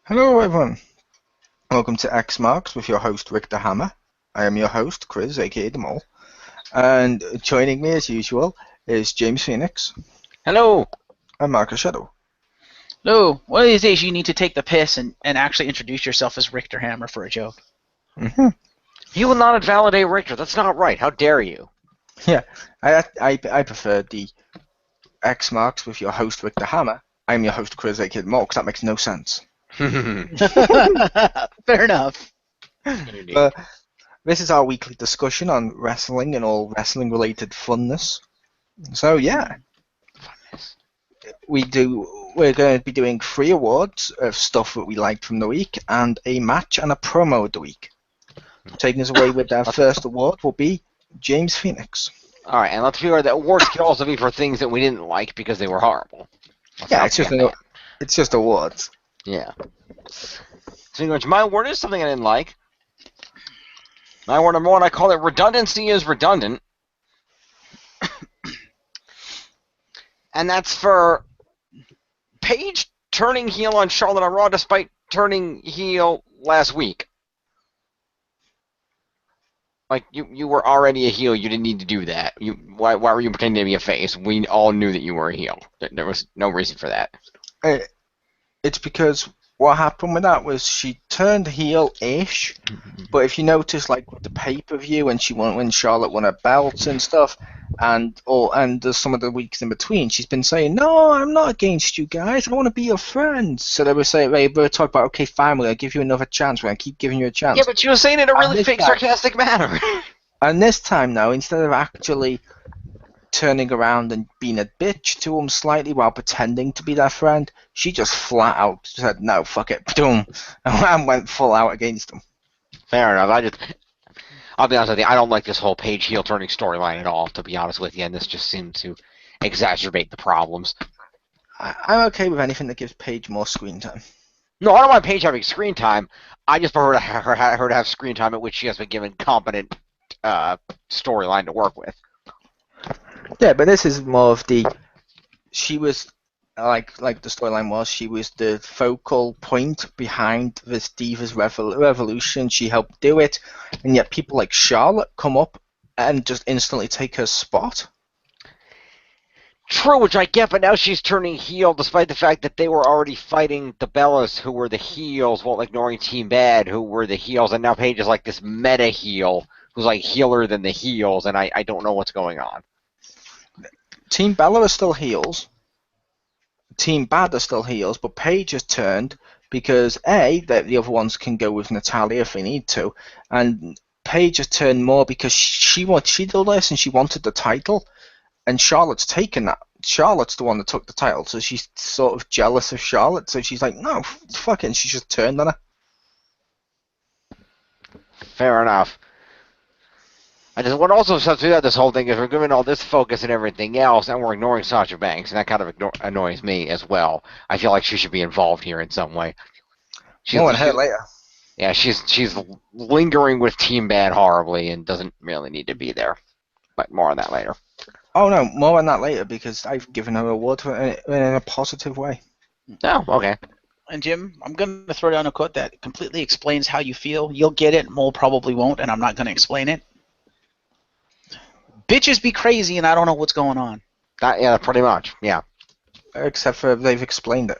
Hello everyone, welcome to X-Marks with your host Rick the Hammer. I am your host Chriz, aka the Mole, and joining me as usual is James Phoenix Hello. and Marcus Shadow. No, one of these days you need to take the piss and actually introduce yourself as Richter Hammer for a joke. You will not invalidate Richter. That's not right. How dare you? Yeah, I prefer the X-Marks with your host Rick the Hammer. I am your host Chriz, aka the Mole, because that makes no sense. Fair enough. This is our weekly discussion on wrestling and all wrestling-related funness. So yeah, we're going to be doing 3 awards of stuff that we liked from the week, and a match and a promo of the week. Taking us away with our first award will be James Phoenix. All right, and let's be aware that awards can also be for things that we didn't like because they were horrible. Yeah, it's just awards. Yeah. So my award is something I didn't like. My award number 1, I call it redundancy is redundant. And that's for Paige turning heel on Charlotte on Raw despite turning heel last week. Like, you were already a heel. You didn't need to do that. Why were you pretending to be a face? We all knew that you were a heel. There was no reason for that. It's because what happened with that was she turned heel-ish, but if you notice, like with the pay-per-view when Charlotte won her belts and stuff, and some of the weeks in between, she's been saying, "No, I'm not against you guys. I want to be your friends." So they were talking about, "Okay, fine, we're gonna give you another chance. We're gonna keep giving you a chance." Yeah, but she was saying it in a really fake, sarcastic manner. And this time now, instead of actually turning around and being a bitch to him slightly while pretending to be their friend, she just flat out said, "No, fuck it, boom," and went full out against him. Fair enough. I'll be honest with you, I don't like this whole Paige heel turning storyline at all, to be honest with you, and this just seemed to exacerbate the problems. I'm okay with anything that gives Paige more screen time. No, I don't want Paige having screen time. I just prefer her to have screen time at which she has been given competent storyline to work with. Yeah, but this is more of she was like the storyline was. She was the focal point behind this Divas Revolution. She helped do it, and yet people like Charlotte come up and just instantly take her spot. True, which I get, but now she's turning heel despite the fact that they were already fighting the Bellas, who were the heels, while ignoring Team Bad, who were the heels, and now Paige is like this meta heel who's like healer than the heels, and I don't know what's going on. Team Bella are still heels. Team Bad are still heels, but Paige has turned because the other ones can go with Natalya if they need to, and Paige has turned more because she did all this and she wanted the title, and Charlotte's taken that. Charlotte's the one that took the title, so she's sort of jealous of Charlotte, so she's like, "No, fuck it," and she's just turned on her. Fair enough. What also sets me up this whole thing is we're giving all this focus and everything else, and we're ignoring Sasha Banks, and that kind of annoys me as well. I feel like she should be involved here in some way. More on her later. Yeah, she's lingering with Team Bad horribly and doesn't really need to be there. But more on that later. Oh no, more on that later because I've given her an award in a positive way. Oh, okay. And Jim, I'm going to throw down a quote that completely explains how you feel. You'll get it, Mole probably won't, and I'm not going to explain it. Bitches be crazy and I don't know what's going on. Yeah, pretty much, yeah. Except for they've explained it.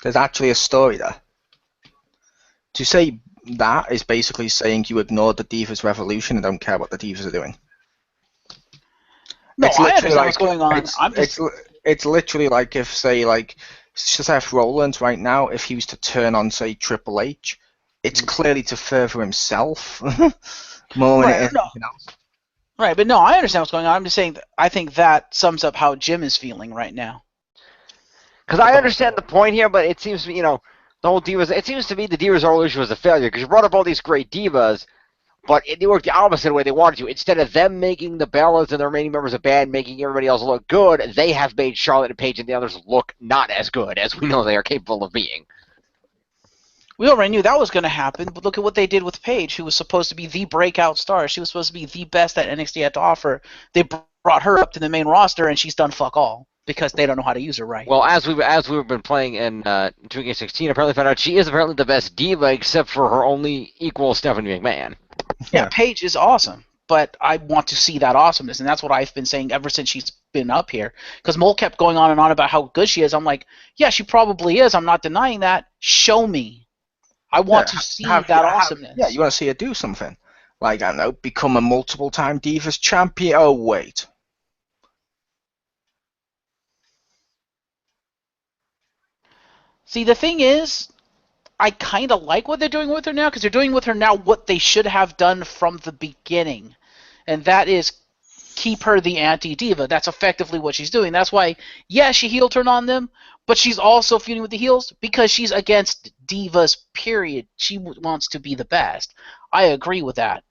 There's actually a story there. To say that is basically saying you ignored the Divas Revolution and don't care what the Divas are doing. No, I understand what's going on. It's literally like if, say, like Seth Rollins right now, if he was to turn on, say, Triple H, it's clearly to further himself more than anything else. Right, but no, I understand what's going on. I'm just saying that I think that sums up how Jim is feeling right now. Because I understand the point here, but it seems, the whole Divas, it seems to me the Divas Revolution was a failure, because you brought up all these great Divas, but they worked the opposite way they wanted to. Instead of them making the Bellas and the remaining members of Bad making everybody else look good, they have made Charlotte and Paige and the others look not as good as we know they are capable of being. We already knew that was going to happen, but look at what they did with Paige, who was supposed to be the breakout star. She was supposed to be the best that NXT had to offer. They brought her up to the main roster, and she's done fuck all. because they don't know how to use her right. Well, as we've been playing in 2K16, apparently found out she is apparently the best diva, except for her only equal, Stephanie McMahon. Yeah, Paige is awesome, but I want to see that awesomeness, and that's what I've been saying ever since she's been up here. Because Mole kept going on and on about how good she is. I'm like, yeah, she probably is. I'm not denying that. Show me. I want to see that awesomeness. Yeah, you want to see her do something. Like, I don't know, become a multiple-time Divas champion. Oh, wait. See, the thing is, I kind of like what they're doing with her now, because they're doing with her now what they should have done from the beginning. And that is keep her the anti-diva. That's effectively what she's doing. That's why, yeah, she heel turned on them, but she's also feuding with the heels because she's against divas, period. She wants to be the best. I agree with that.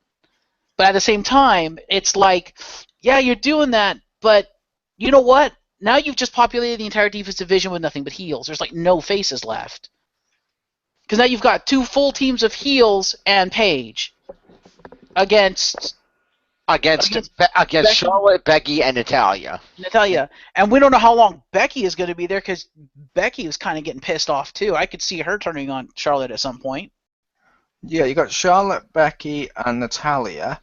But at the same time, it's like, yeah, you're doing that, but you know what? Now you've just populated the entire divas division with nothing but heels. There's like no faces left. Because now you've got 2 full teams of heels and Paige against Charlotte, Becky, and Natalya. And we don't know how long Becky is going to be there, because Becky was kind of getting pissed off too. I could see her turning on Charlotte at some point. Yeah, you got Charlotte, Becky, and Natalya.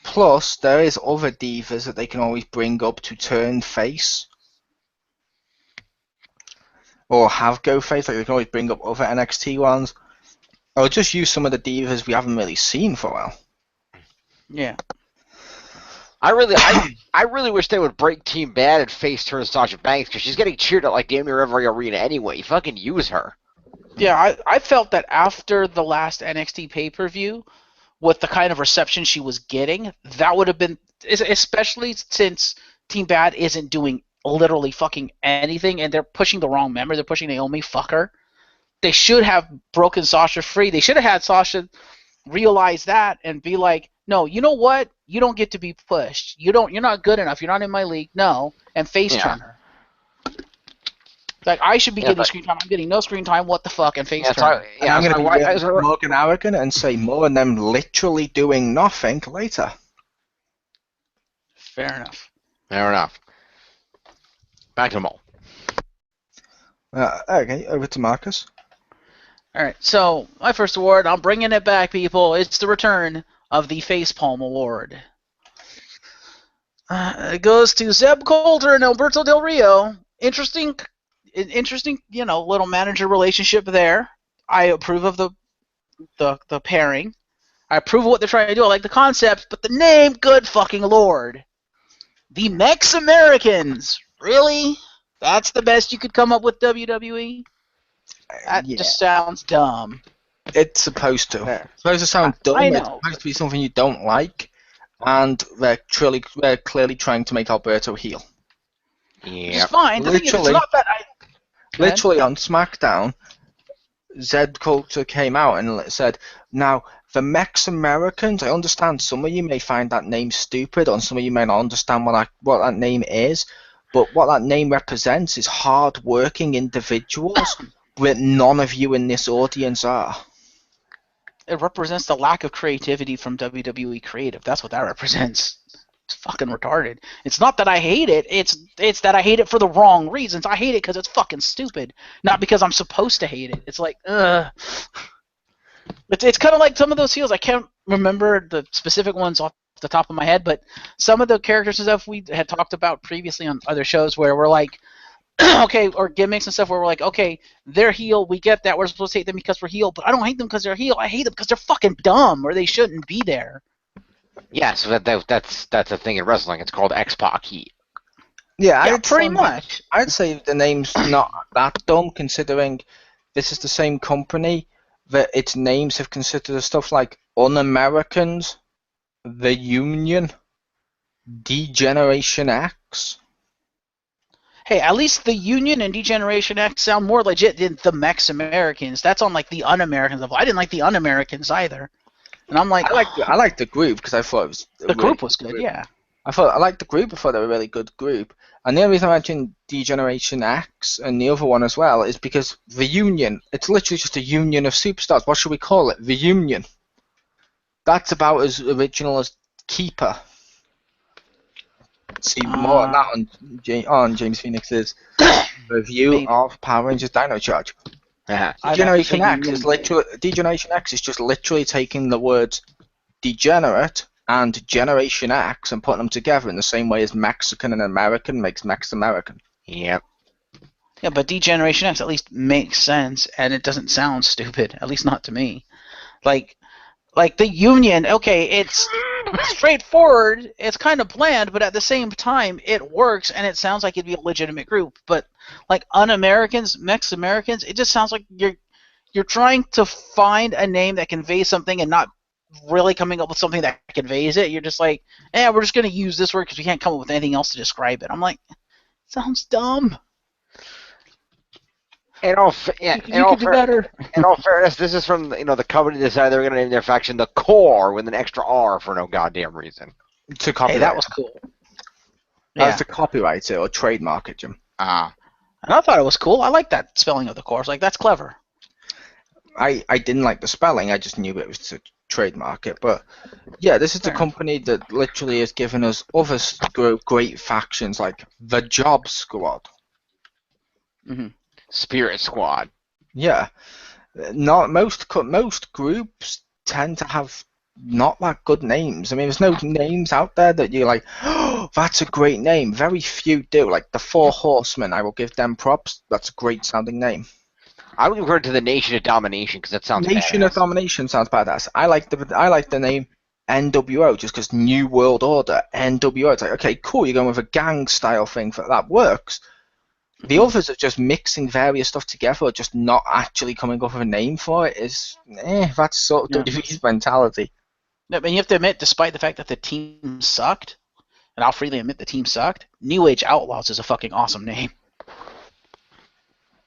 Plus, there is other divas that they can always bring up to turn face. Or have go face, like they can always bring up other NXT ones. Or just use some of the divas we haven't really seen for a while. Yeah. I really wish they would break Team Bad and face turn Sasha Banks, because she's getting cheered at like damn near every arena anyway. Fucking use her. Yeah, I felt that after the last NXT pay-per-view, with the kind of reception she was getting, that would have been, especially since Team Bad isn't doing literally fucking anything, and they're pushing the wrong member. They're pushing Naomi, fuck her. They should have broken Sasha free. They should have had Sasha realize that and be like, no, you know what? You don't get to be pushed. You're not good enough. You're not in my league. No. And face turn her. Like, I should be getting screen time. I'm getting no screen time. What the fuck? And face turn her. I'm going to be more arrogant and say more, and them literally doing nothing later. Fair enough. Back to Mole. Okay, over to Marcus. Alright, so my first award, I'm bringing it back, people. It's the return of the Facepalm Award. It goes to Zeb Coulter and Alberto Del Rio. Interesting, little manager relationship there. I approve of the pairing. I approve of what they're trying to do. I like the concept, but the name, good fucking lord. The Mex-Americans. Really? That's the best you could come up with, WWE? That just sounds dumb. It's supposed to. It's supposed to sound dumb. I know. It's supposed to be something you don't like, and they're clearly trying to make Alberto heel. Yeah. It's fine. Literally, it's not that literally on SmackDown, Zed Coulter came out and said, now, the Mex-Americans, I understand some of you may find that name stupid, and some of you may not understand what that name is, but what that name represents is hard-working individuals that none of you in this audience are. It represents the lack of creativity from WWE Creative. That's what that represents. It's fucking retarded. It's not that I hate it. It's that I hate it for the wrong reasons. I hate it because it's fucking stupid, not because I'm supposed to hate it. It's like, ugh. It's kind of like some of those heels. I can't remember the specific ones off the top of my head, but some of the characters and stuff we had talked about previously on other shows where we're like, okay, or gimmicks and stuff where we're like, okay, they're heel, we get that, we're supposed to hate them because we're heel, but I don't hate them because they're heel, I hate them because they're fucking dumb, or they shouldn't be there. Yeah, so that's a thing in wrestling. It's called X-Pac heat. Yeah, pretty much. I'd say the name's not that dumb, considering this is the same company that its names have considered stuff like Un-Americans, The Union, D-Generation X. Hey, at least the Union and D-Generation X sound more legit than the Mex-Americans. That's on like the Un-Americans level. I didn't like the Un-Americans either. And I'm like, I liked the group because I thought it was the group was good. Yeah. I liked the group. I thought they were a really good group. And the only reason I mentioned D-Generation X and the other one as well is because the Union. It's literally just a union of superstars. What should we call it? The Union. That's about as original as Keeper. See more on that on James Phoenix's review Maybe. of Power Rangers Dino Charge. Uh-huh. Degeneration X is Degeneration X is just literally taking the words degenerate and Generation X and putting them together in the same way as Mexican and American makes Mex American. Yep. Yeah, but Degeneration X at least makes sense, and it doesn't sound stupid. At least not to me. Like the Union, okay, it's straightforward, it's kind of bland, but at the same time, it works, and it sounds like it'd be a legitimate group. But like Un-Americans, Mex-Americans, it just sounds like you're trying to find a name that conveys something and not really coming up with something that conveys it. You're just like, we're just going to use this word because we can't come up with anything else to describe it. I'm like, sounds dumb. In all better. In all fairness, this is from the company decided they were going to name their faction the Core with an extra R for no goddamn reason. To copyright. Hey, that was cool. That was to copyright it or trademark it, Jim. Ah. And I thought it was cool. I like that spelling of the Core. I was like, that's clever. I didn't like the spelling. I just knew it was to trademark it. But yeah, this is the company that literally has given us other great factions like the Job Squad. Mm-hmm. Spirit Squad. Yeah, not most groups tend to have not that good names. I mean, there's no names out there that you're like, oh, that's a great name. Very few do. Like the Four Horsemen, I will give them props. That's a great sounding name. I would refer to the Nation of Domination because that sounds Nation badass. of Domination sounds badass. I like the name NWO just because New World Order, NWO. It's like, okay, cool, you're going with a gang style thing that works. The others are just mixing various stuff together, just not actually coming up with a name for it. That's sort of WWE's mentality. No, but you have to admit, despite the fact that the team sucked, and I'll freely admit the team sucked, New Age Outlaws is a fucking awesome name.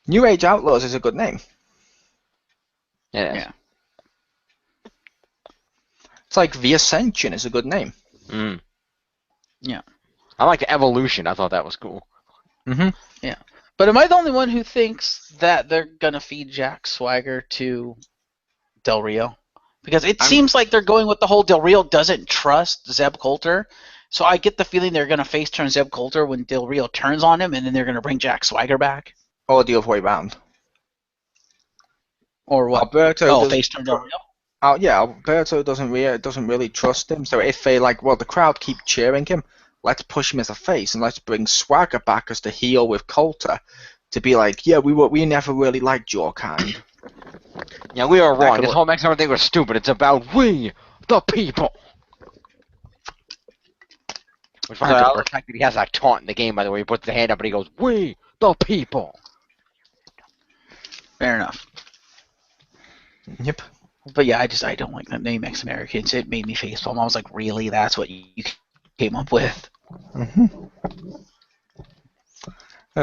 New Age Outlaws is a good name. Yeah. It's like The Ascension is a good name. Mm. Yeah. I like the Evolution. I thought that was cool. Mm-hmm. Yeah. But am I the only one who thinks that they're going to feed Jack Swagger to Del Rio? Because it seems like they're going with the whole Del Rio doesn't trust Zeb Coulter. So I get the feeling they're going to face turn Zeb Coulter when Del Rio turns on him, and then they're going to bring Jack Swagger back. Or the other way around. Or what? Alberto face turn Del Rio? Oh yeah, Alberto doesn't really trust him. So if they the crowd keep cheering him, let's push him as a face and let's bring Swagger back as the heel with Coulter to be like, yeah, we never really liked your kind. Yeah, we are wrong. This whole Mexican thing was stupid. It's about we, the people. Which finds out the fact that he has that taunt in the game, by the way. He puts the hand up and he goes, we, the people. Fair enough. Yep. But yeah, I don't like the name X-Americans. It made me facepalm. I was like, really? That's what you came up with? Mm-hmm.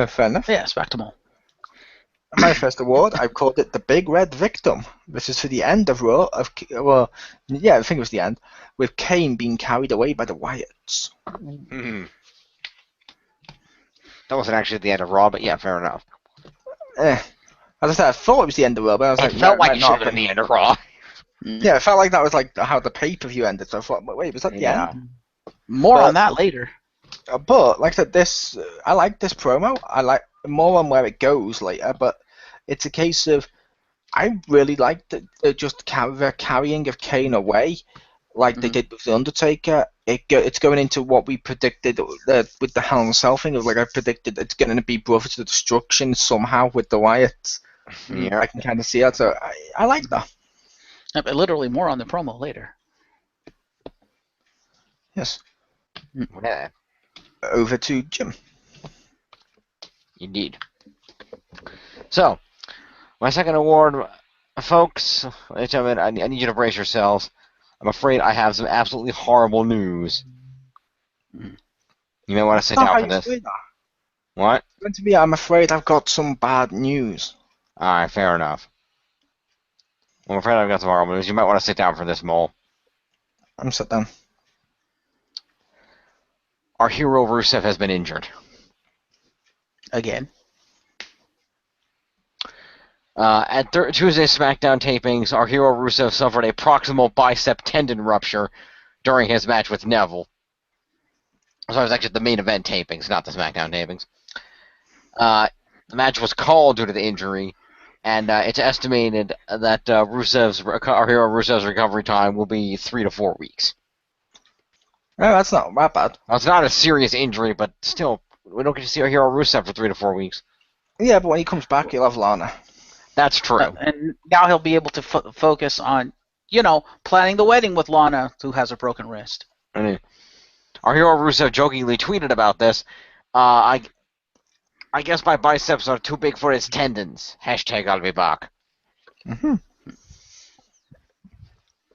Fair enough. Yeah, it's back to Mole. My first award, I've called it the Big Red Victim. This is for the end of Raw. I think it was the end, with Kane being carried away by the Wyatts. Mm-hmm. That wasn't actually the end of Raw, but yeah, fair enough. As I said, I thought it was the end of Raw, but I was like, it felt like it should have been the end of Raw. Yeah, it felt like that was like how the pay-per-view ended. So I thought, wait, was that the end? More on that later. But like I said, I like this promo. I like more on where it goes later, but it's a case of I really like the carrying of Kane away, like they did with the Undertaker. It's going into what we predicted with the Hell in a Cell thing. Like I predicted, it's going to be Brothers of Destruction somehow with the Wyatts. Yeah, I can kind of see that. So I like that. But literally more on the promo later. Yes. Yeah. Over to Jim. Indeed. So, my second award, folks, ladies and gentlemen, I need you to brace yourselves. I'm afraid I have some absolutely horrible news. You may want to sit down for this. What? It's going to be, I'm afraid I've got some bad news. Alright, fair enough. I'm afraid I've got some horrible news. You might want to sit down for this, Mole. I'm sat down. Our hero Rusev has been injured. Again. At Tuesday's SmackDown tapings, our hero Rusev suffered a proximal bicep tendon rupture during his match with Neville. So it was actually the main event tapings, not the SmackDown tapings. The match was called due to the injury, and it's estimated that our hero Rusev's recovery time will be 3 to 4 weeks. Oh, that's not that bad. Now, it's not a serious injury, but still, we don't get to see our hero Rusev for 3 to 4 weeks. Yeah, but when he comes back, he'll have Lana. That's true. And now he'll be able to focus on, planning the wedding with Lana, who has a broken wrist. Our hero Rusev jokingly tweeted about this. I guess my biceps are too big for his tendons. Hashtag I'll be back. Mm-hmm.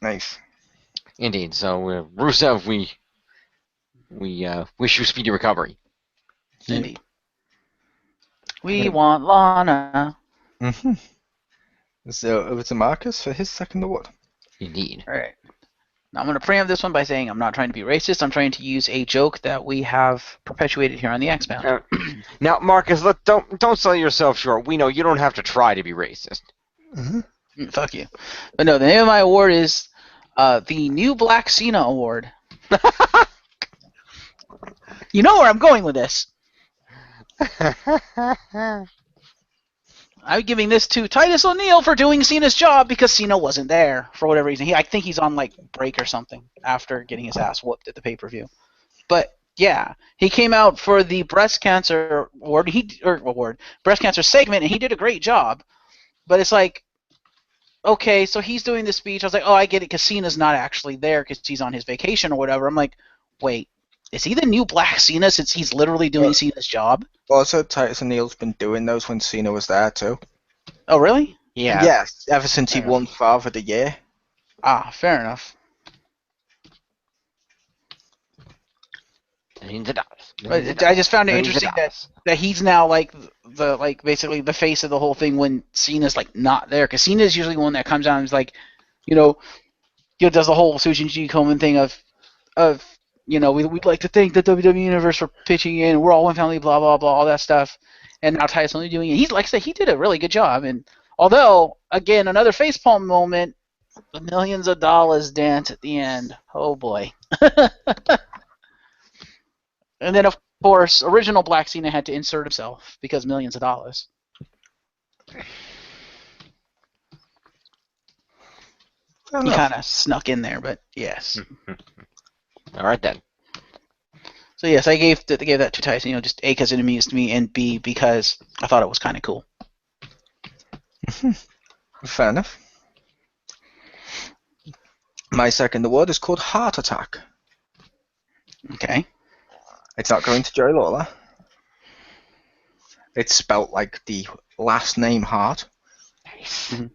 Nice. Indeed. So Rusev, we wish you speedy recovery. Indeed. We want Lana. Mm-hmm. So over to Marcus for his second award. Indeed. All right. Now I'm going to preempt this one by saying I'm not trying to be racist. I'm trying to use a joke that we have perpetuated here on the X-Bound. Now, Marcus, don't sell yourself short. We know you don't have to try to be racist. Mm-hmm. Fuck you. But no, the name of my award is the New Black Cena Award. You know where I'm going with this. I'm giving this to Titus O'Neil for doing Cena's job because Cena wasn't there for whatever reason. I think he's on like break or something after getting his ass whooped at the pay-per-view. But yeah, he came out for the breast cancer breast cancer segment, and he did a great job. But it's like, okay, so he's doing the speech. I was like, oh, I get it, because Cena's not actually there because he's on his vacation or whatever. I'm like, wait, is he the new Black Cena since he's literally doing Cena's job? Also, Titus O'Neil's been doing those when Cena was there too. Oh, really? Yeah. Yes, ever since he won Father of the Year. Ah, fair enough. Millions of dollars. But I just found it interesting that he's now like basically the face of the whole thing when Cena's like not there, because Cena's usually the one that comes out and is like, does the whole Sujin G Komen thing of we'd like to thank the WWE Universe for pitching in. We're all one family, blah blah blah, all that stuff. And now Titus only doing it. He's like I said, he did a really good job. And although again another facepalm moment, the millions of dollars dance at the end. Oh boy. And then, of course, original Black Cena had to insert himself because millions of dollars. He kind of snuck in there, but yes. All right, then. So, yes, I gave that to Tyson, just A, because it amused me, and B, because I thought it was kind of cool. Fair enough. My second award is called Heart Attack. Okay. It's not going to Jerry Lawler. It's spelt like the last name Hart. Nice. Mm-hmm.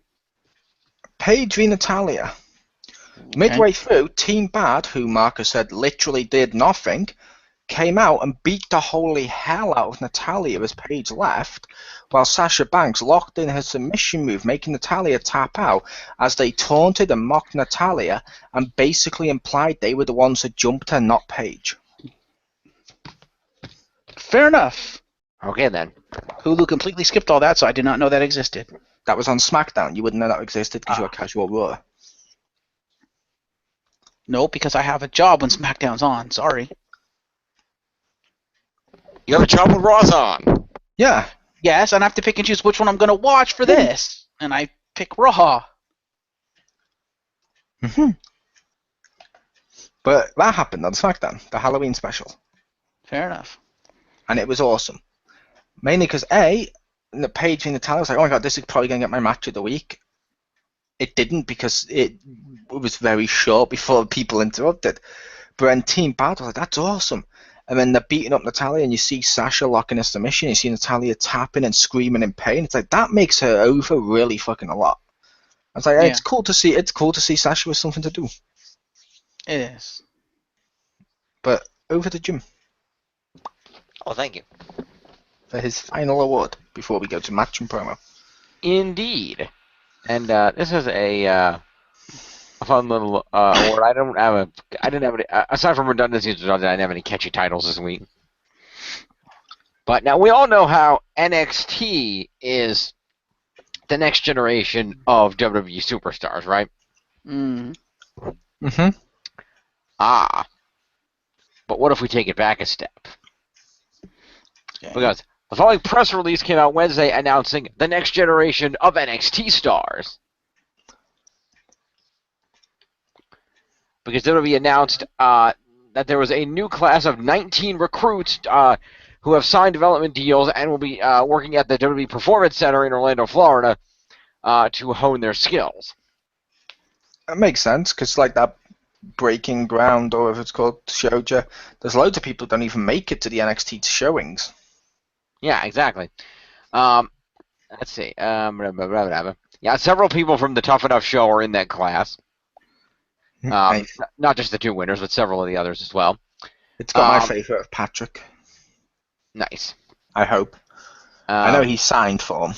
Paige v. Natalia. Okay. Midway through, Team Bad, who Marcus said literally did nothing, came out and beat the holy hell out of Natalia as Paige left, while Sasha Banks locked in her submission move, making Natalia tap out as they taunted and mocked Natalia and basically implied they were the ones who jumped her, not Paige. Fair enough. Okay, then. Hulu completely skipped all that, so I did not know that existed. That was on SmackDown. You wouldn't know that existed because you're a casual Raw. No, because I have a job when SmackDown's on. Sorry. You have a job when Raw's on. Yeah. Yes, and I have to pick and choose which one I'm going to watch for this. And I pick Raw. Mm-hmm. But that happened on SmackDown, the Halloween special. Fair enough. And it was awesome. Mainly because, A, the Paige and Natalia was like, oh my god, this is probably going to get my match of the week. It didn't because it was very short before people interrupted. But then Team Bad was like, that's awesome. And then they're beating up Natalia and you see Sasha locking a submission. You see Natalia tapping and screaming in pain. It's like, that makes her over really fucking a lot. I was like, hey, yeah. It's cool to see Sasha with something to do. It is. But over to Jim. Oh, thank you. For his final award before we go to match and promo. Indeed. And this is a fun little award. I didn't have any, aside from redundancies, I didn't have any catchy titles this week. But now we all know how NXT is the next generation of WWE superstars, right? Mm. Mm-hmm. But But what if we take it back a step? Okay. Because the following press release came out Wednesday announcing the next generation of NXT stars. Because WWE announced that there was a new class of 19 recruits who have signed development deals and will be working at the WWE Performance Center in Orlando, Florida, to hone their skills. That makes sense, because like that Breaking Ground, or if it's called Showja, there's loads of people who don't even make it to the NXT showings. Yeah, exactly. Let's see. Yeah, several people from the Tough Enough show are in that class. Nice. Not just the two winners, but several of the others as well. It's got my favourite of Patrick. Nice. I hope. I know he's signed for him,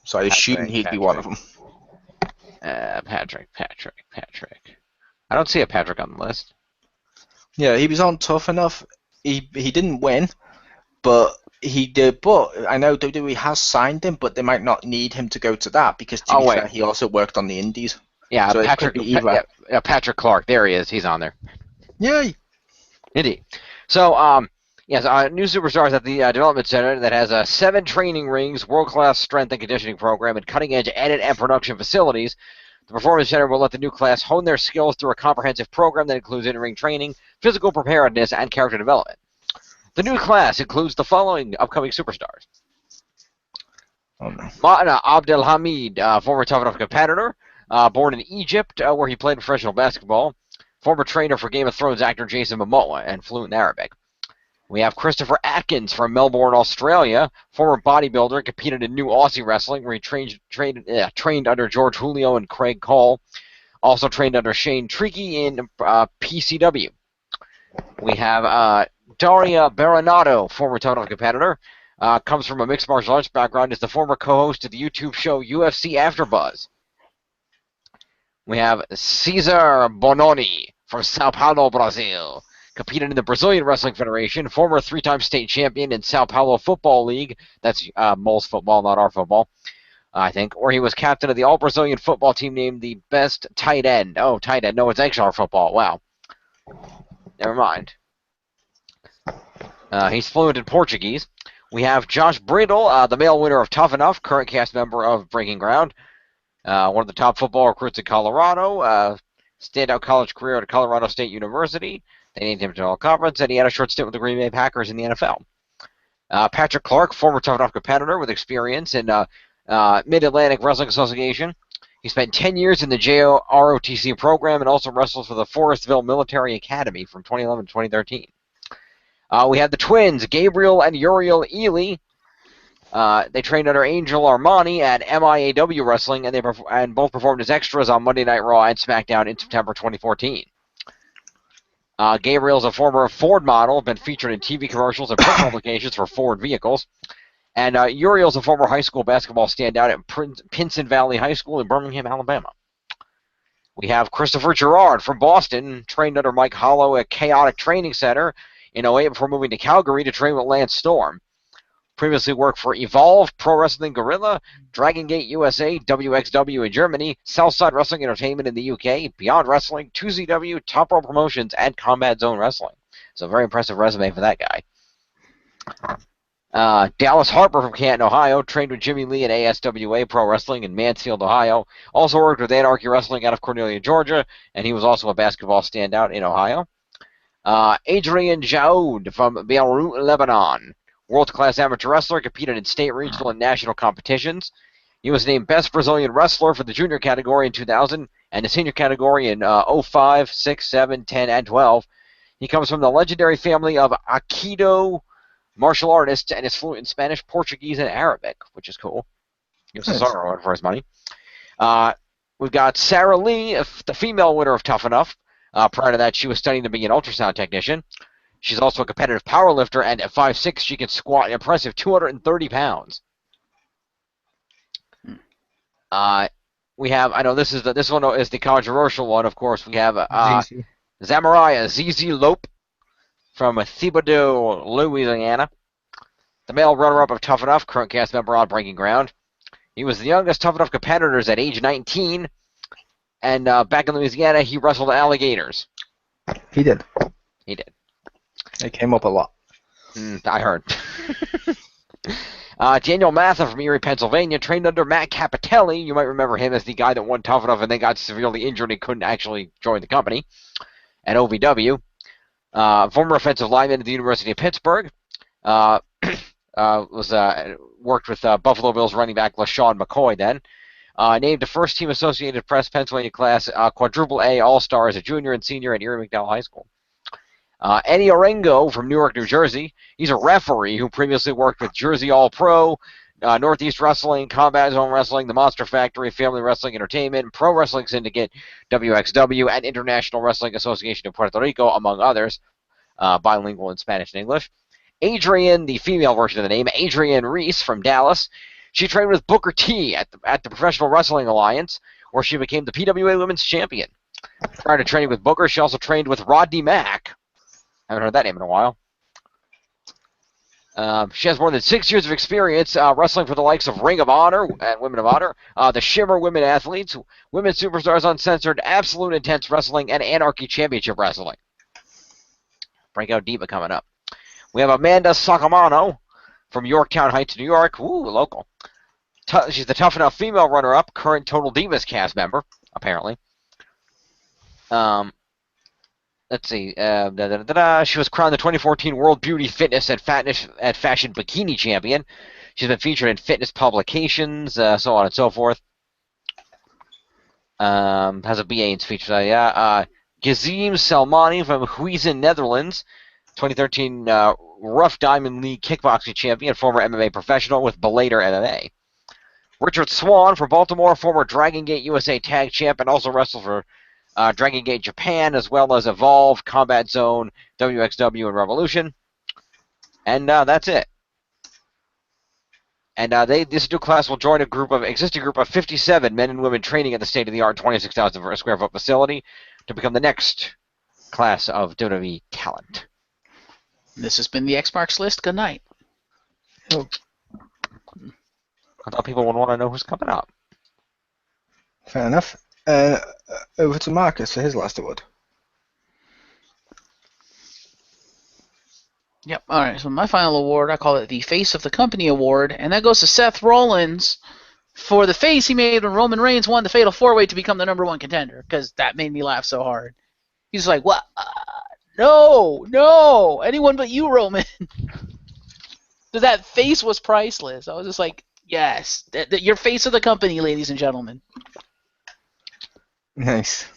so I assume he'd be one of them. Patrick. I don't see a Patrick on the list. Yeah, he was on Tough Enough. He didn't win, but he did. But I know WWE has signed him, but they might not need him to go to that because to be fair, he also worked on the Indies. Yeah, so Patrick Clark. There he is. He's on there. Yay! Indeed. So, yes, new superstars at the development center that has 7 training rings, world-class strength and conditioning program, and cutting-edge edit and production facilities. The Performance Center will let the new class hone their skills through a comprehensive program that includes in-ring training, physical preparedness, and character development. The new class includes the following upcoming superstars. Ma'ana Abdelhamid, former Tough Enough competitor, born in Egypt, where he played professional basketball. Former trainer for Game of Thrones actor Jason Momoa, and fluent in Arabic. We have Christopher Atkins from Melbourne, Australia, former bodybuilder, competed in New Aussie Wrestling, where he trained under George Julio and Craig Cole. Also trained under Shane Tricky in PCW. We have Daria Baronato, former Tough Enough competitor, comes from a mixed martial arts background, is the former co-host of the YouTube show UFC AfterBuzz. We have Cesar Bononi from Sao Paulo, Brazil. Competed in the Brazilian Wrestling Federation, former 3-time state champion in Sao Paulo Football League. That's Mole's football, not our football, I think. Or he was captain of the all-Brazilian football team named the best tight end. Oh, tight end. No, it's Eggshar football. Wow. Never mind. He's fluent in Portuguese. We have Josh Bridle, the male winner of Tough Enough, current cast member of Breaking Ground. One of the top football recruits in Colorado, standout college career at Colorado State University. They named him to all conference, and he had a short stint with the Green Bay Packers in the NFL. Patrick Clark, former Tough Enough competitor with experience in Mid-Atlantic Wrestling Association. He spent 10 years in the JROTC program and also wrestled for the Forestville Military Academy from 2011 to 2013. We have the twins, Gabriel and Uriel Ely. They trained under Angel Armani at MIAW Wrestling, and both performed as extras on Monday Night Raw and SmackDown in September 2014. Gabriel's a former Ford model, been featured in TV commercials and print publications for Ford vehicles. And Uriel's a former high school basketball standout at Pinson Valley High School in Birmingham, Alabama. We have Christopher Gerard from Boston, trained under Mike Hollow at Chaotic Training Center in 2008 before moving to Calgary to train with Lance Storm. Previously worked for Evolve, Pro Wrestling Guerrilla, Dragon Gate USA, WXW in Germany, Southside Wrestling Entertainment in the UK, Beyond Wrestling, 2ZW, Top Rope Promotions, and Combat Zone Wrestling. So a very impressive resume for that guy. Dallas Harper from Canton, Ohio, trained with Jimmy Lee at ASWA Pro Wrestling in Mansfield, Ohio. Also worked with Anarchy Wrestling out of Cornelia, Georgia, and he was also a basketball standout in Ohio. Adrian Jaoud from Beirut, Lebanon. World-class amateur wrestler, competed in state, regional, and national competitions. He was named Best Brazilian Wrestler for the junior category in 2000 and the senior category in 05, 6, 7, 10, and 12. He comes from the legendary family of Aikido martial artists and is fluent in Spanish, Portuguese, and Arabic, which is cool. Gives Cesaro one for his money. We've got Sarah Lee, the female winner of Tough Enough. Prior to that, she was studying to be an ultrasound technician. She's also a competitive powerlifter, and at 5'6", she can squat an impressive 230 pounds. We have, I know this one is the controversial one, of course. We have Zamaria ZZ Lope from Thibodaux, Louisiana. The male runner-up of Tough Enough, current cast member on Breaking Ground. He was the youngest Tough Enough competitors at age 19, and back in Louisiana, he wrestled alligators. He did. He did. It came up a lot. I heard. Daniel Matha from Erie, Pennsylvania, trained under Matt Capitelli. You might remember him as the guy that won Tough Enough and then got severely injured and couldn't actually join the company at OVW. Former offensive lineman at the University of Pittsburgh. Worked with Buffalo Bills running back LaShawn McCoy then. Named to First Team Associated Press Pennsylvania class Quadruple A All-Star as a junior and senior at Erie McDowell High School. Eddie Orengo from Newark, New Jersey. He's a referee who previously worked with Jersey All-Pro, Northeast Wrestling, Combat Zone Wrestling, the Monster Factory, Family Wrestling Entertainment, Pro Wrestling Syndicate, WXW, and International Wrestling Association of Puerto Rico, among others, bilingual in Spanish and English. Adrian, the female version of the name, Adrian Reese from Dallas. She trained with Booker T at the Professional Wrestling Alliance, where she became the PWA Women's Champion. Prior to training with Booker, she also trained with Rodney Mack. Haven't heard that name in a while. She has more than 6 years of experience wrestling for the likes of Ring of Honor and Women of Honor, the Shimmer Women Athletes, Women Superstars Uncensored, Absolute Intense Wrestling, and Anarchy Championship Wrestling. Breakout Diva coming up. We have Amanda Sacamano from Yorktown Heights, New York. Ooh, local. She's the Tough Enough female runner-up, current Total Divas cast member, apparently. Let's see. She was crowned the 2014 World Beauty Fitness and Fashion Bikini Champion. She's been featured in fitness publications, so on and so forth. Has a BA in speech. Gazim Salmani from Huizen, Netherlands. 2013 Rough Diamond League kickboxing champion, former MMA professional with Belater MMA. Richard Swan from Baltimore, former Dragon Gate USA tag champ, and also wrestled for Dragon Gate Japan, as well as Evolve, Combat Zone, WXW, and Revolution. And that's it. And this new class will join existing group of 57 men and women training at the state-of-the-art 26,000 square foot facility to become the next class of WWE talent. This has been the X-Marks list. Good night. Oh. I thought people would want to know who's coming up. Fair enough. Over to Marcus for his last award. Yep. All right. So my final award, I call it the Face of the Company Award, and that goes to Seth Rollins for the face he made when Roman Reigns won the Fatal 4-Way to become the #1 contender, because that made me laugh so hard. He's like, what? No, anyone but you, Roman. So that face was priceless. I was just like, yes, you're face of the company, ladies and gentlemen. Nice.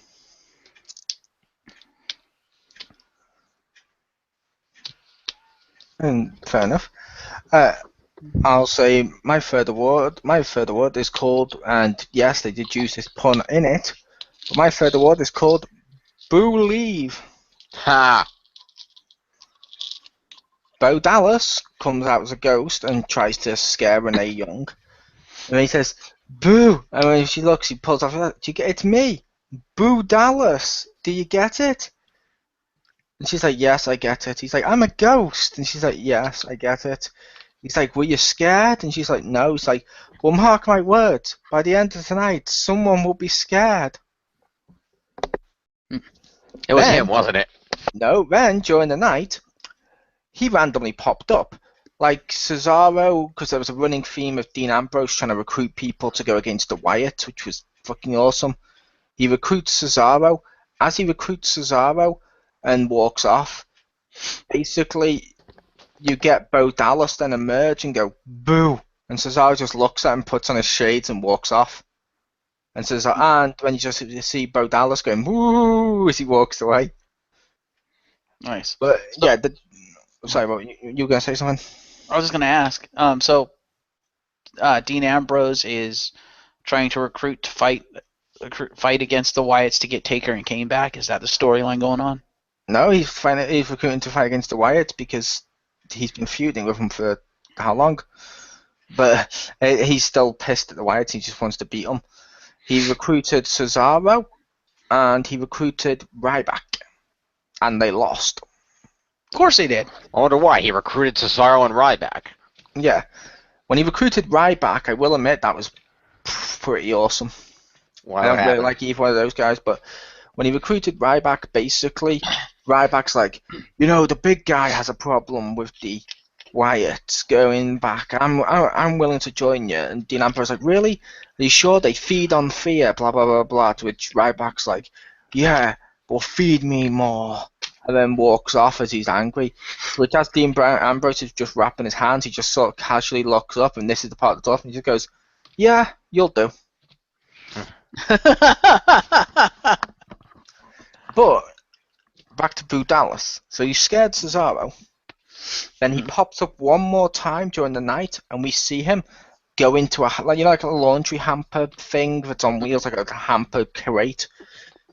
And fair enough. I'll say my third award. My third award is called, and yes, they did use this pun in it, but my third award is called Boo Leave. Ha! Bo Dallas comes out as a ghost and tries to scare Renee Young. And he says, Boo! And when she looks, he pulls off, do you get it? It's me, Boo Dallas. Do you get it? And she's like, yes, I get it. He's like, I'm a ghost. And she's like, yes, I get it. He's like, were you scared? And she's like, no. He's like, well, mark my words. By the end of tonight, someone will be scared. It was him, wasn't it? No, then during the night, he randomly popped up. Like Cesaro, because there was a running theme of Dean Ambrose trying to recruit people to go against the Wyatt, which was fucking awesome. He recruits Cesaro. As he recruits Cesaro and walks off, basically you get Bo Dallas then emerge and go, boo! And Cesaro just looks at him, puts on his shades and walks off. And and when you see Bo Dallas going, woo, as he walks away. Nice. But yeah, sorry, what, you were going to say something? I was just going to ask. So Dean Ambrose is trying to recruit to fight against the Wyatts to get Taker and Kane back. Is that the storyline going on? No, he's recruiting to fight against the Wyatts because he's been feuding with them for how long? But he's still pissed at the Wyatts. He just wants to beat them. He recruited Cesaro and he recruited Ryback, and they lost. Of course they did. I wonder why. He recruited Cesaro and Ryback. Yeah. When he recruited Ryback, I will admit that was pretty awesome. Wow, I don't really like either one of those guys, but when he recruited Ryback, basically, Ryback's like, the big guy has a problem with the Wyatts going back. I'm willing to join you. And Dean Ambrose's like, really? Are you sure they feed on fear? Blah blah blah blah. To which Ryback's like, yeah, well feed me more. And then walks off as he's angry. Which as Dean Ambrose is just wrapping his hands, he just sort of casually looks up, and this is the part that's off, and he just goes, yeah, you'll do. But back to Boo Dallas. So you scared Cesaro. Then he pops up one more time during the night, and we see him go into like a laundry hamper thing that's on wheels, like a hamper crate.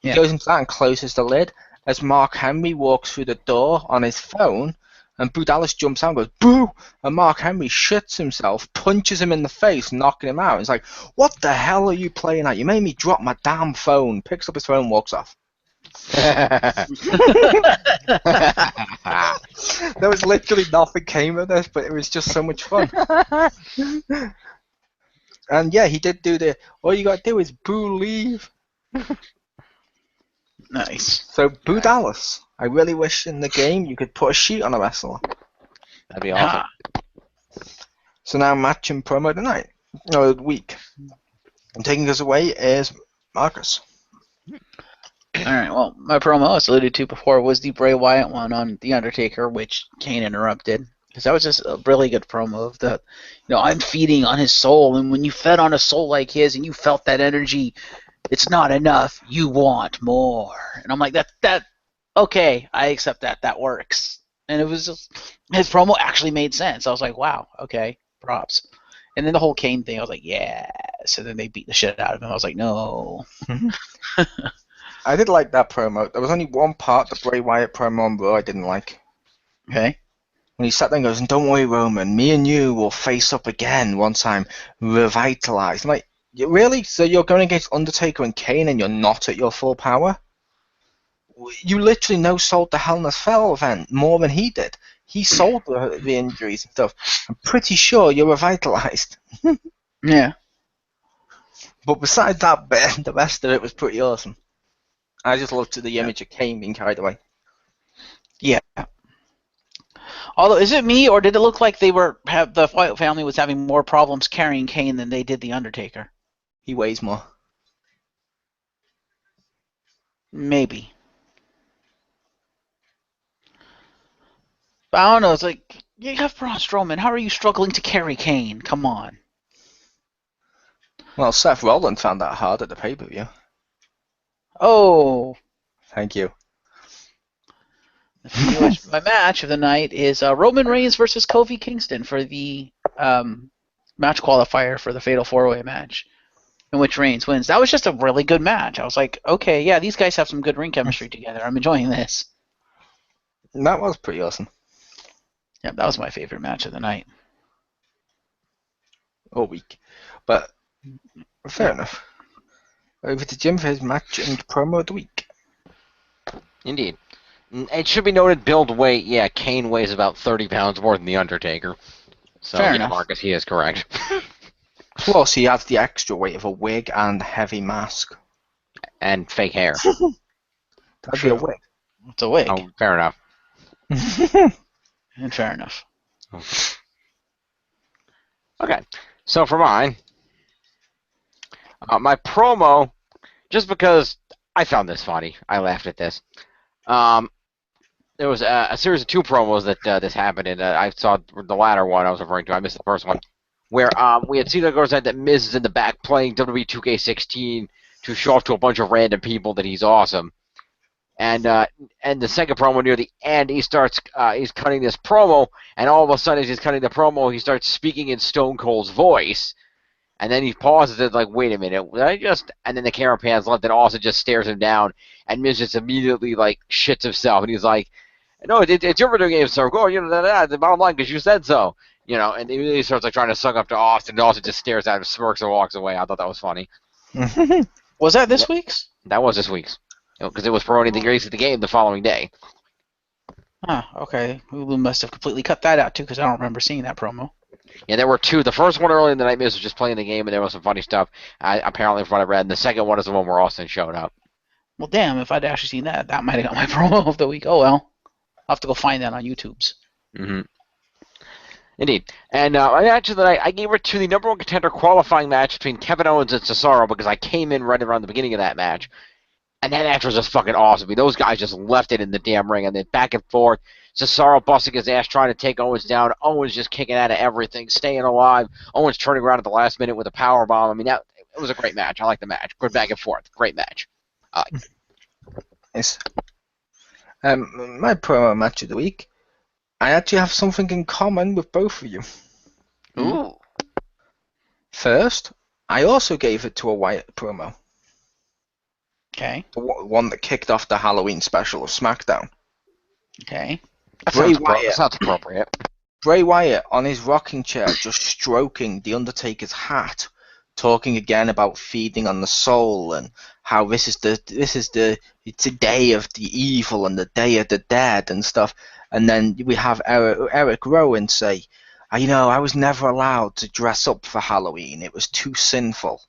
He goes into that and closes the lid as Mark Henry walks through the door on his phone, and Boo Dallas jumps out and goes, boo! And Mark Henry shits himself, punches him in the face, knocking him out. He's like, what the hell are you playing at? You made me drop my damn phone. Picks up his phone and walks off. There was literally nothing came of this, but it was just so much fun. And yeah, he did do all you gotta do is boo leave. Nice. So Boo Dallas, I really wish in the game you could put a sheet on a wrestler. That'd be awesome. So now match and promo tonight. No, week. And taking us away is Marcus. Alright, well, my promo, as alluded to before, was the Bray Wyatt one on The Undertaker, which Kane interrupted. Because that was just a really good promo of the, I'm feeding on his soul, and when you fed on a soul like his and you felt that energy, it's not enough. You want more. And I'm like, that okay, I accept that. That works. And it was just, his promo actually made sense. I was like, wow, okay, props. And then the whole Kane thing, I was like, yeah. So then they beat the shit out of him. I was like, no. I did like that promo. There was only one part, the Bray Wyatt promo on Raw, I didn't like. Okay. When he sat there and goes, and don't worry, Roman, me and you will face up again once I'm revitalized. I'm like, really? So you're going against Undertaker and Kane and you're not at your full power? You literally no-sold the Hell in a Cell event more than he did. He sold the injuries and stuff. I'm pretty sure you're revitalized. Yeah. But besides that bit, the rest of it was pretty awesome. I just loved the image of Kane being carried away. Yeah. Although, is it me, or did it look like the Wyatt family was having more problems carrying Kane than they did the Undertaker? He weighs more. Maybe. But I don't know. It's like, you have Braun Strowman. How are you struggling to carry Kane? Come on. Well, Seth Rollins found that hard at the pay-per-view. Oh. Thank you. My match of the night is Roman Reigns versus Kofi Kingston for the match qualifier for the Fatal 4-Way match, in which Reigns wins. That was just a really good match. I was like, okay, yeah, these guys have some good ring chemistry together. I'm enjoying this. That was pretty awesome. Yeah, that was my favorite match of the night. All week. But, fair enough. Over to Jim for his match and promo of the week. Indeed. It should be noted, build weight, yeah, Kane weighs about 30 pounds more than The Undertaker. So, Fair yeah, enough. Marcus, he is correct. Plus, he has the extra weight of a wig and heavy mask. And fake hair. That'd be a wig. It's a wig. Oh, fair enough. And fair enough. Okay, so for mine, my promo, just because I found this funny, I laughed at this. There was a series of 2 promos that this happened in. I saw the latter one I was referring to. I missed the first one, where we had seen that Miz is in the back playing WWE 2K16 to show off to a bunch of random people that he's awesome. And the second promo near the end, he's cutting this promo, and all of a sudden as he's cutting the promo, he starts speaking in Stone Cold's voice. And then he pauses and like, wait a minute, and then the camera pans left and Austin just stares him down, and Miz just immediately like shits himself, and he's like, no, it's your video game, sir. Go, the bottom line, because you said so. And he starts like trying to suck up to Austin, and Austin just stares at him, smirks, and walks away. I thought that was funny. Was that this week's? That was this week's. Because it was promoting the release of the game the following day. Huh, okay. Hulu must have completely cut that out, too, because I don't remember seeing that promo. Yeah, there were 2. The first one early in the night, Miz was just playing the game, and there was some funny stuff, apparently from what I read. And the second one is the one where Austin showed up. Well, damn, if I'd actually seen that, that might have got my promo of the week. Oh, well. I'll have to go find that on YouTube's. Mm-hmm. Indeed. And I actually I gave it to the number one contender qualifying match between Kevin Owens and Cesaro because I came in right around the beginning of that match. And that match was just fucking awesome. I mean, those guys just left it in the damn ring, and then back and forth. Cesaro busting his ass trying to take Owens down. Owens just kicking out of everything, staying alive. Owens turning around at the last minute with a power bomb. I mean, it was a great match. I like the match. Good back and forth. Great match. Yes. My promo match of the week. I actually have something in common with both of you. Ooh. First, I also gave it to a Wyatt promo. Okay. The one that kicked off the Halloween special of SmackDown. Okay. That sounds appropriate. Bray Wyatt on his rocking chair just stroking The Undertaker's hat, talking again about feeding on the soul and how it's a day of the evil and the day of the dead and stuff. And then we have Eric Rowan say, I was never allowed to dress up for Halloween. It was too sinful.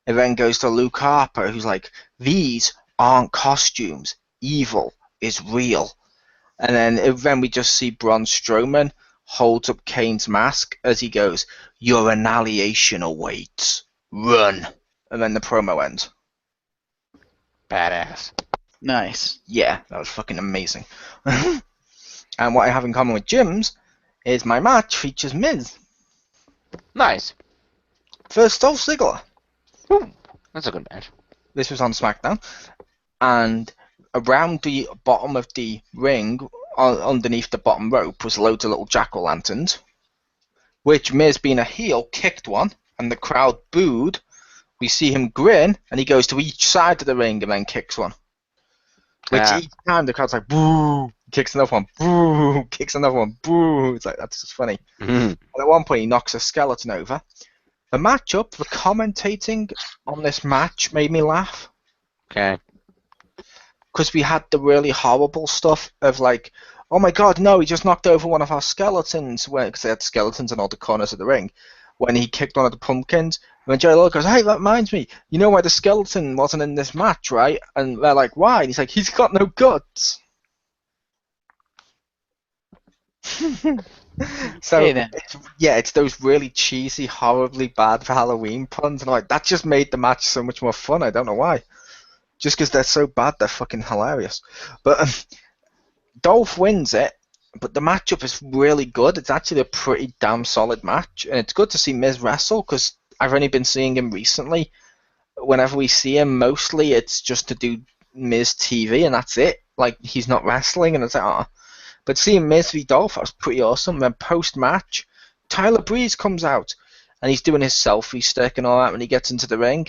It then goes to Luke Harper, who's like, these aren't costumes. Evil is real. And then we just see Braun Strowman holds up Kane's mask as he goes, your annihilation awaits. Run. And then the promo ends. Badass. Nice. Yeah, that was fucking amazing. And what I have in common with Jim's is my match features Miz. Nice. First Dolph Ziggler. Ooh, that's a good match. This was on SmackDown. And around the bottom of the ring, underneath the bottom rope, was loads of little jack-o'-lanterns, which Miz, being a heel, kicked one, and the crowd booed. We see him grin, and he goes to each side of the ring and then kicks one. Which each time the crowd's like, boo, kicks another one, boo, kicks another one, boo. It's like, that's just funny. Mm-hmm. And at one point, he knocks a skeleton over. The matchup, the commentating on this match made me laugh. Okay. Because we had the really horrible stuff of like, oh my god, no, he just knocked over one of our skeletons, because they had skeletons in all the corners of the ring, when he kicked one of the pumpkins. And then Jerry Lawler goes, hey, that reminds me, you know why the skeleton wasn't in this match, right? And they're like, why? And he's like, he's got no guts. So, Okay, then. it's those really cheesy, horribly bad Halloween puns, and I'm like, that just made the match so much more fun. I don't know why. Just because they're so bad, they're fucking hilarious. But Dolph wins it, but the matchup is really good. It's actually a pretty damn solid match, and it's good to see Miz wrestle, because I've only been seeing him recently. Whenever we see him, mostly it's just to do Miz TV, and that's it. Like, he's not wrestling, and it's like, oh. But seeing Miz v Dolph, that was pretty awesome. Then post-match, Tyler Breeze comes out, and he's doing his selfie stick and all that when he gets into the ring.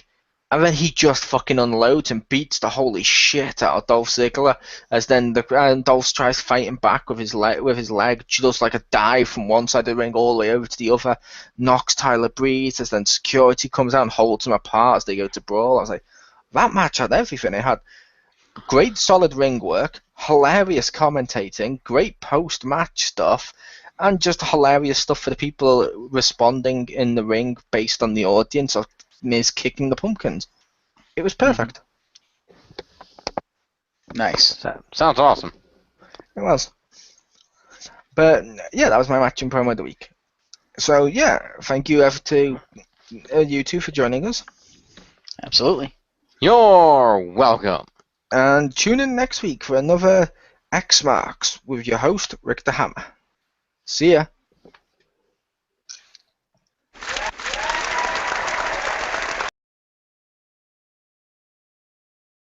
And then he just fucking unloads and beats the holy shit out of Dolph Ziggler. As then Dolph tries fighting back with his leg. She does like a dive from one side of the ring all the way over to the other. Knocks Tyler Breeze. As then security comes out and holds them apart as they go to brawl. I was like, that match had everything. It had great solid ring work, hilarious commentating, great post-match stuff, and just hilarious stuff for the people responding in the ring based on the audience of Miz kicking the pumpkins. It was perfect. Nice. Sounds awesome. It was. But yeah, that was my match and promo of the week. So yeah, thank you ever to you two for joining us. Absolutely. You're welcome. And tune in next week for another X-Marks with your host, Rick the Hammer. See ya.